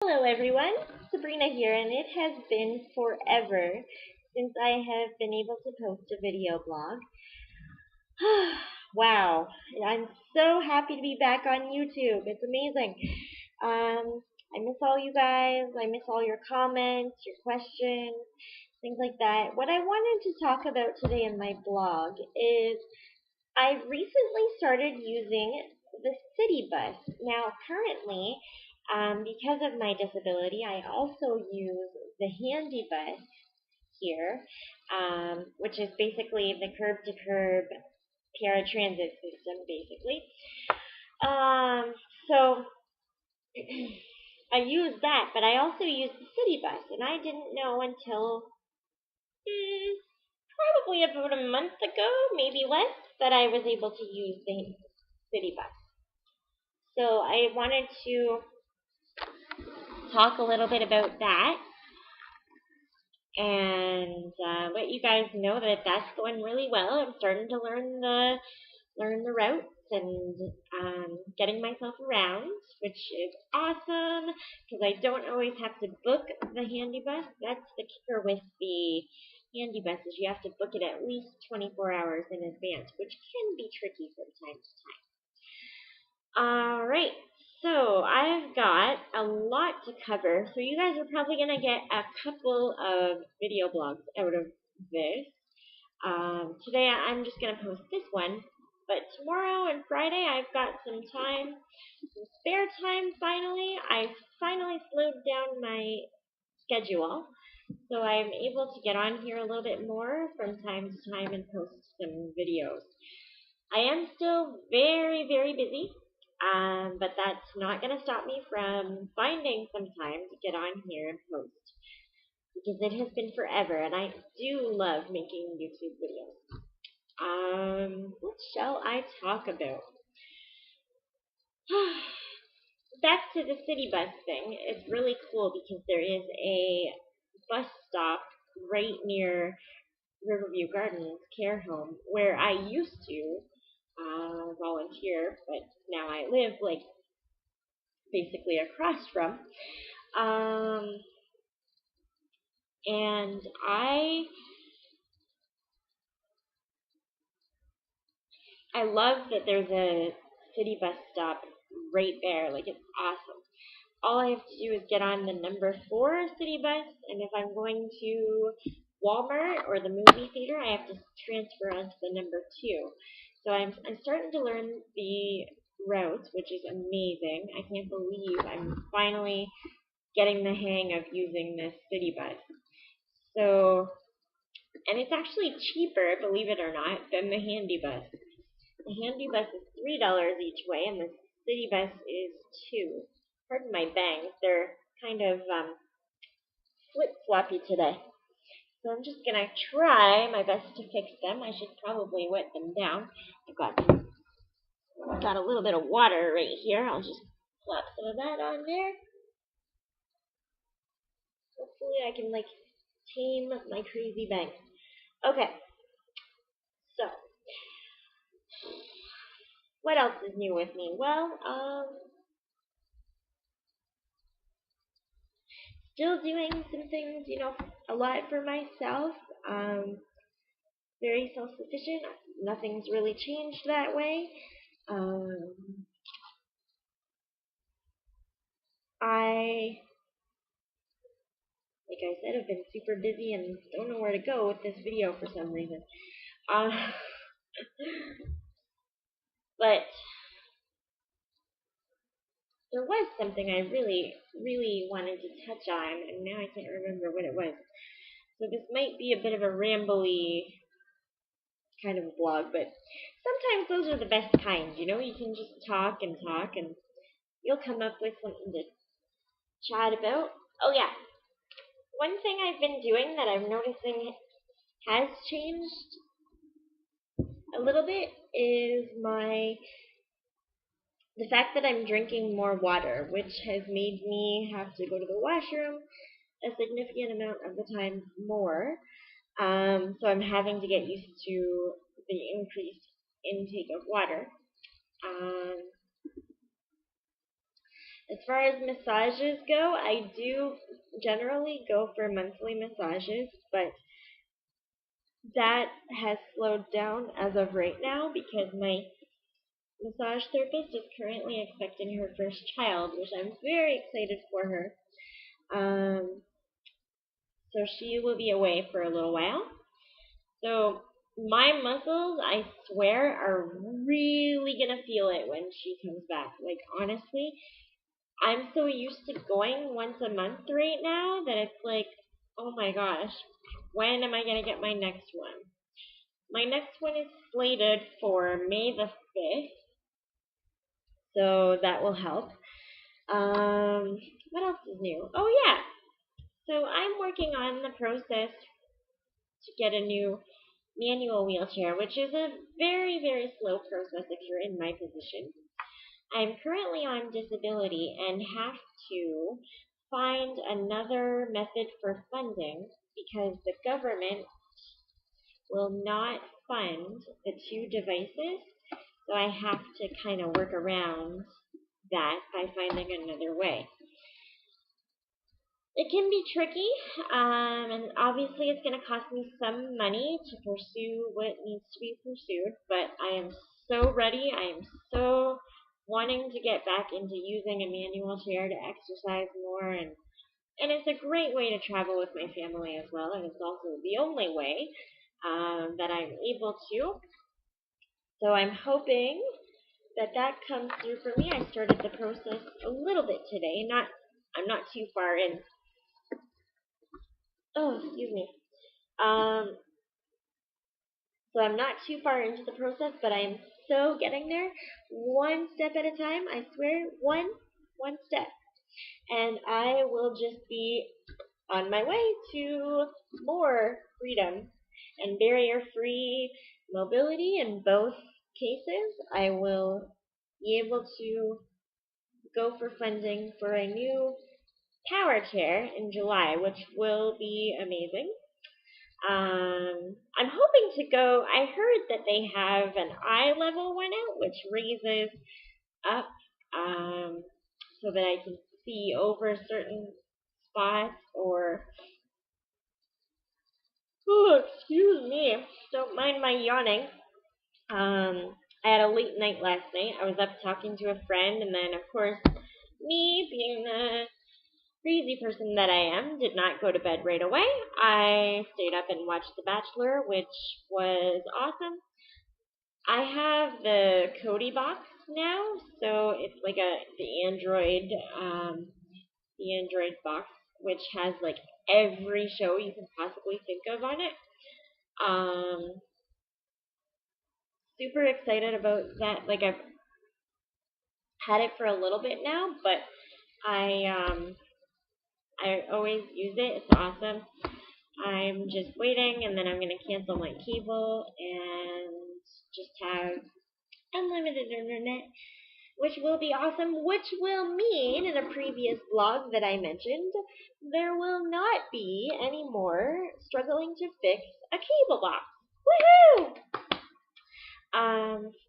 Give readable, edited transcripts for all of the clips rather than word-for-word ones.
Hello everyone, Sabrina here, and it has been forever since I have been able to post a video blog. Wow, I'm so happy to be back on YouTube. It's amazing. I miss all you guys. I miss all your comments, your questions, things like that. What I wanted to talk about today in my blog is I've recently started using the city bus. Now, currently, because of my disability, I also use the handy bus here, which is basically the curb to curb paratransit system, basically. Um, so I use that, but I also use the city bus, and I didn't know until probably about a month ago, maybe less, that I was able to use the city bus. So I wanted to talk a little bit about that and let you guys know that that's going really well. I'm starting to learn the routes and getting myself around, which is awesome because I don't always have to book the handy bus. That's the kicker with the handy buses. You have to book it at least 24 hours in advance, which can be tricky from time to time. Alright, so I've got a lot to cover, so you guys are probably going to get a couple of video blogs out of this. Today I'm just going to post this one, but tomorrow and Friday I've got some time, some spare time finally. I finally slowed down my schedule, so I'm able to get on here a little bit more from time to time and post some videos. I am still very, very busy. But that's not going to stop me from finding some time to get on here and post because it has been forever and I do love making YouTube videos. What shall I talk about? Back to the city bus thing. It's really cool because there is a bus stop right near Riverview Gardens care home where I used to volunteer, but now I live like basically across from. And I love that there's a city bus stop right there. Like, it's awesome. All I have to do is get on the number 4 city bus, and if I'm going to Walmart or the movie theater, I have to transfer onto the number 2. So I'm starting to learn the routes, which is amazing. I can't believe I'm finally getting the hang of using this city bus. So, and it's actually cheaper, believe it or not, than the handy bus. The handy bus is $3 each way, and the city bus is $2. Pardon my bangs, they're kind of flip-floppy today. So I'm just gonna try my best to fix them. I should probably wet them down. I've got a little bit of water right here. I'll just plop some of that on there. Hopefully I can tame my crazy bangs. Okay, so what else is new with me? Well, still doing some things, a lot for myself. Very self-sufficient. Nothing's really changed that way. Like I said, I've been super busy and don't know where to go with this video for some reason. But there was something I really, really wanted to touch on, and now I can't remember what it was. So this might be a bit of a rambly kind of blog, but sometimes those are the best kind, you can just talk, and you'll come up with something to chat about. Oh yeah, one thing I've been doing that I'm noticing has changed a little bit is the fact that I'm drinking more water, which has made me have to go to the washroom a significant amount of the time more. So I'm having to get used to the increased intake of water. As far as massages go, I do generally go for monthly massages, but that has slowed down as of right now because my massage therapist is currently expecting her first child, which I'm very excited for her. So she will be away for a little while. So my muscles, I swear, are really gonna feel it when she comes back. Like honestly, I'm so used to going once a month right now that it's like, oh my gosh, when am I gonna get my next one? My next one is slated for May the 5th, so that will help. What else is new? Oh yeah, so I'm working on the process to get a new manual wheelchair, which is a very, very slow process if you're in my position. I'm currently on disability and have to find another method for funding because the government will not fund the two devices. So I have to kind of work around that by finding another way. It can be tricky, and obviously it's going to cost me some money to pursue what needs to be pursued, but I am so ready. I am so wanting to get back into using a manual chair to exercise more, and it's a great way to travel with my family as well, and it's also the only way that I'm able to. So I'm hoping that that comes through for me. I started the process a little bit today. I'm not too far in. Oh, excuse me. Um, so I'm not too far into the process, but I am so getting there, one step at a time. I swear, one step, and I will just be on my way to more freedom and barrier-free mobility in both cases. I will be able to go for funding for a new power chair in July, which will be amazing. I'm hoping to go. I heard that they have an eye level one out, which raises up so that I can see over certain spots or. Oh, excuse me. Don't mind my yawning. I had a late night last night. I was up talking to a friend, and then, of course, me being the crazy person that I am, did not go to bed right away. I stayed up and watched The Bachelor, which was awesome. I have the Kodi box now, so it's like the Android box, which has like every show you can possibly think of on it. Um, Super excited about that. Like I've had it for a little bit now, but I always use it. It's awesome. I'm just waiting, and then I'm going to cancel my cable and just have unlimited internet, which will be awesome, which will mean, in a previous vlog that I mentioned, there will not be any more struggling to fix a cable box. Woohoo!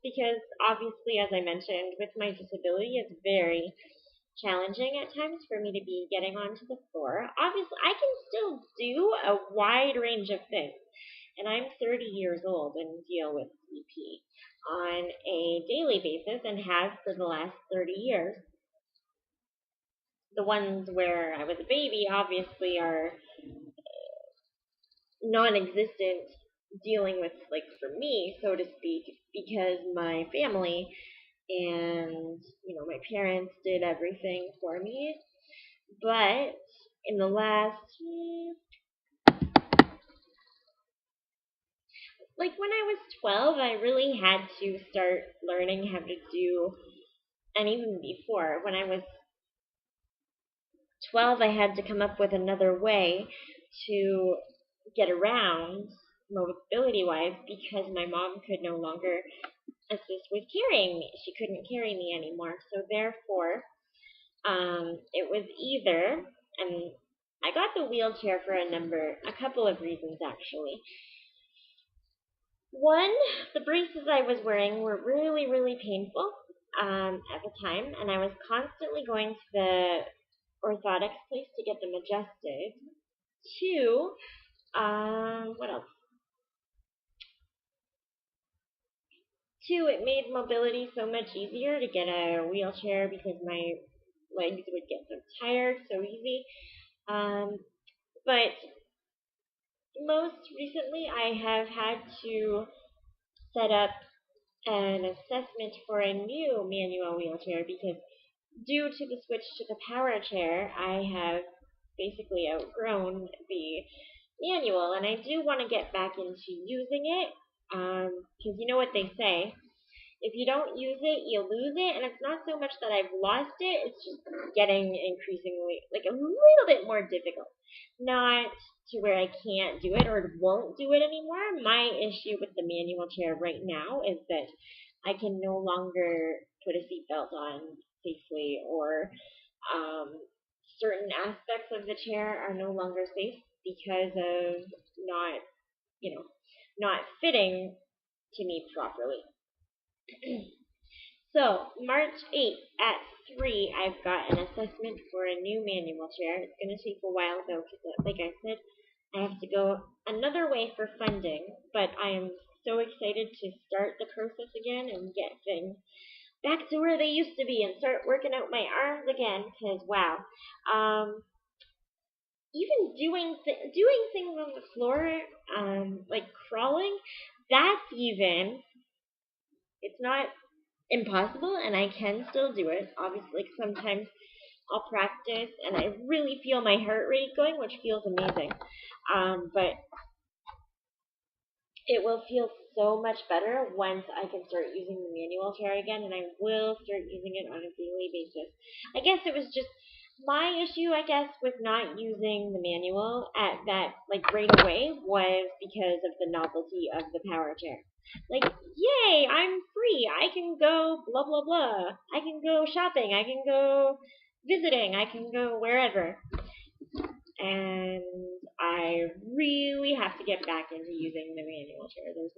Because obviously, as I mentioned, with my disability, it's very challenging at times for me to be getting onto the floor. Obviously, I can still do a wide range of things, and I'm 30 years old and deal with CP on a daily basis and have for the last 30 years. The ones where I was a baby obviously are non-existent dealing with, like, for me, so to speak, because my family and, my parents did everything for me. But in the last, like when I was 12, I really had to start learning how to do, and even before, when I was 12, I had to come up with another way to get around mobility wise because my mom could no longer assist with carrying me. She couldn't carry me anymore. So therefore, it was either, and I got the wheelchair for a couple of reasons actually. One, the braces I was wearing were really, really painful. at the time, and I was constantly going to the orthotics place to get them adjusted. Two, what else? Two, it made mobility so much easier to get a wheelchair because my legs would get so tired so easy. Um, but most recently, I have had to set up an assessment for a new manual wheelchair because due to the switch to the power chair, I have basically outgrown the manual, and I do want to get back into using it because you know what they say. If you don't use it, you lose it, and it's not so much that I've lost it, it's just getting increasingly, like, a little bit more difficult. Not to where I can't do it or won't do it anymore. My issue with the manual chair right now is that I can no longer put a seatbelt on safely, or um, certain aspects of the chair are no longer safe because of not, not fitting to me properly. So, March 8th at 3, I've got an assessment for a new manual chair. It's going to take a while though, because like I said, I have to go another way for funding, but I am so excited to start the process again and get things back to where they used to be and start working out my arms again, because wow. Even doing things on the floor, like crawling, that's even, it's not impossible, and I can still do it. Obviously, sometimes I'll practice and I really feel my heart rate going, which feels amazing. But it will feel so much better once I can start using the manual chair again, and I will start using it on a daily basis. I guess it was just my issue, I guess, with not using the manual at that, like, right away was because of the novelty of the power chair. Like, yay, I'm free. I can go blah, blah, blah. I can go shopping. I can go visiting. I can go wherever. And I really have to get back into using the manual chair. There's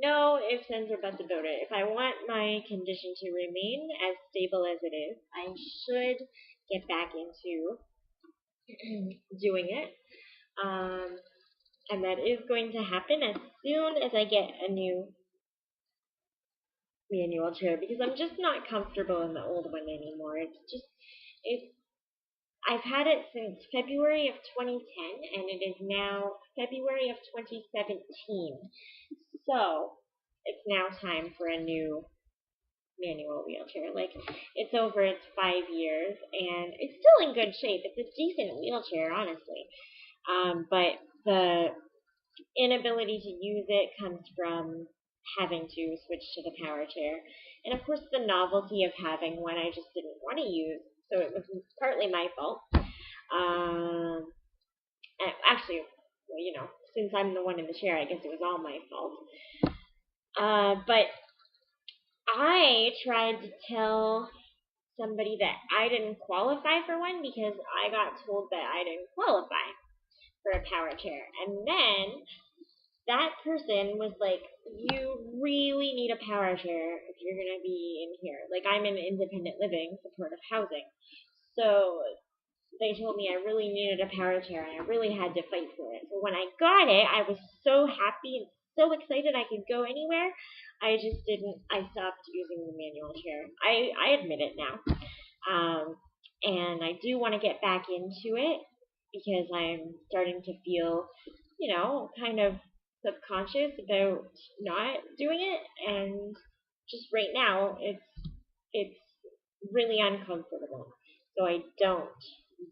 no ifs, ands, or buts about it. If I want my condition to remain as stable as it is, I should get back into doing it. And that is going to happen as soon as I get a new manual chair, because I'm just not comfortable in the old one anymore. It's I've had it since February of 2010, and it is now February of 2017. So it's now time for a new manual wheelchair. Like, it's over its 5 years, and it's still in good shape. It's a decent wheelchair, honestly. But the inability to use it comes from having to switch to the power chair. And of course, the novelty of having one I just didn't want to use. So it was partly my fault. Actually, well, since I'm the one in the chair, I guess it was all my fault. But I tried to tell somebody that I didn't qualify for one because I got told that I didn't qualify for a power chair. And then that person was like, you really need a power chair if you're going to be in here. Like, I'm in independent living, supportive housing. So they told me I really needed a power chair and I really had to fight for it. So when I got it, I was so happy and so excited I could go anywhere. I stopped using the manual chair. I admit it now. And I do want to get back into it because I'm starting to feel, kind of subconscious about not doing it. And just right now, it's really uncomfortable. So I don't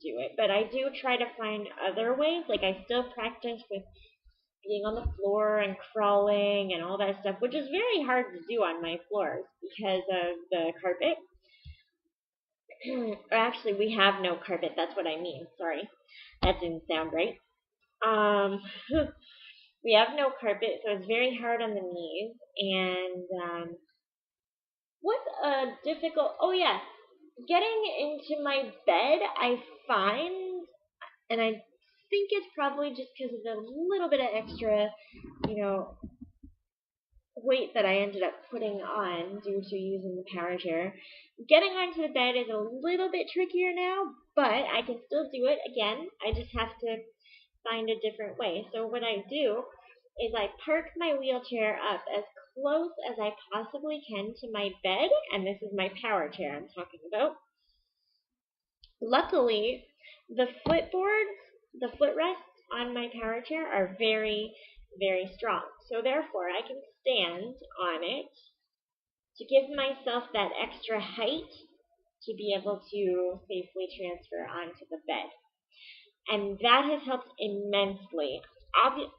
do it. But I do try to find other ways. Like, I still practice with being on the floor and crawling and all that stuff, which is very hard to do on my floors because of the carpet. Or actually, we have no carpet. That's what I mean. Sorry. That didn't sound right. We have no carpet, so it's very hard on the knees. And what's difficult? Oh, yeah. Getting into my bed, I find, and I think it's probably just because of the little bit of extra, weight that I ended up putting on due to using the power chair. Getting onto the bed is a little bit trickier now, but I can still do it again. I just have to find a different way. So what I do is I park my wheelchair up as close as I possibly can to my bed, and this is my power chair I'm talking about. Luckily, the footboards, the footrests on my power chair are very, very strong. So therefore, I can stand on it to give myself that extra height to be able to safely transfer onto the bed. And that has helped immensely.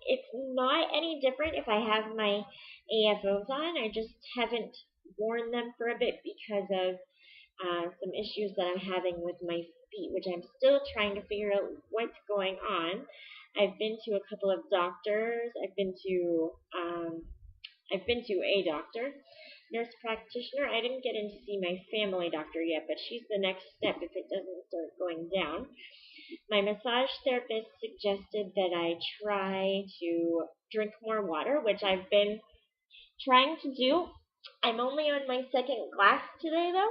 It's not any different if I have my AFOs on. I just haven't worn them for a bit because of some issues that I'm having with my feet, which I'm still trying to figure out what's going on. I've been to a couple of doctors. I've been to a doctor, nurse practitioner. I didn't get in to see my family doctor yet, but she's the next step if it doesn't start going down. My massage therapist suggested that I try to drink more water, which I've been trying to do. I'm only on my second glass today, though,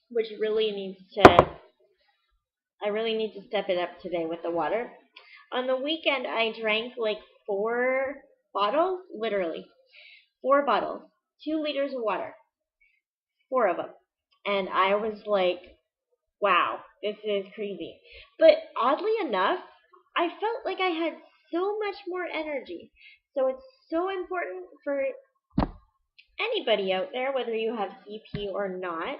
which I really need to step it up today with the water. On the weekend, I drank like 4 bottles, literally 4 bottles, 2 liters of water, 4 of them. And I was like, wow, this is crazy. But oddly enough, I felt like I had so much more energy. So it's so important for anybody out there, whether you have CP or not,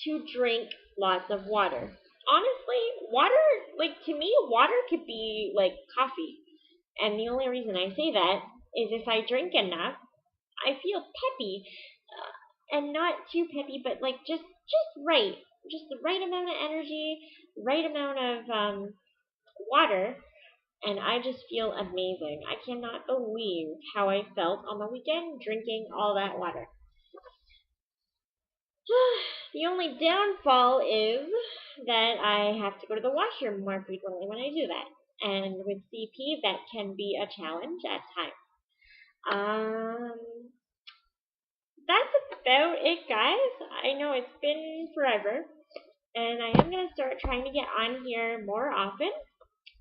to drink lots of water. Honestly, water, like to me, water could be like coffee. And the only reason I say that is if I drink enough, I feel peppy. And not too peppy, but like just right. Just the right amount of energy, right amount of water, and I just feel amazing. I cannot believe how I felt on the weekend drinking all that water. The only downfall is that I have to go to the washroom more frequently when I do that. And with CP, that can be a challenge at times. That's about it, guys. I know it's been forever, and I am going to start trying to get on here more often.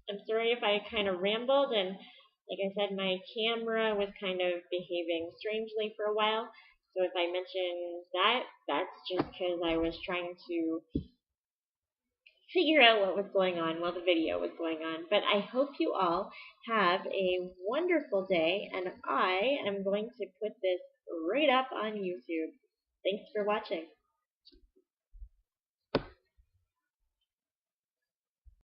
I'm sorry if I kind of rambled, and like I said, my camera was kind of behaving strangely for a while. So if I mention that, that's just because I was trying to figure out what was going on while the video was going on. But I hope you all have a wonderful day, and I am going to put this right up on YouTube. Thanks for watching.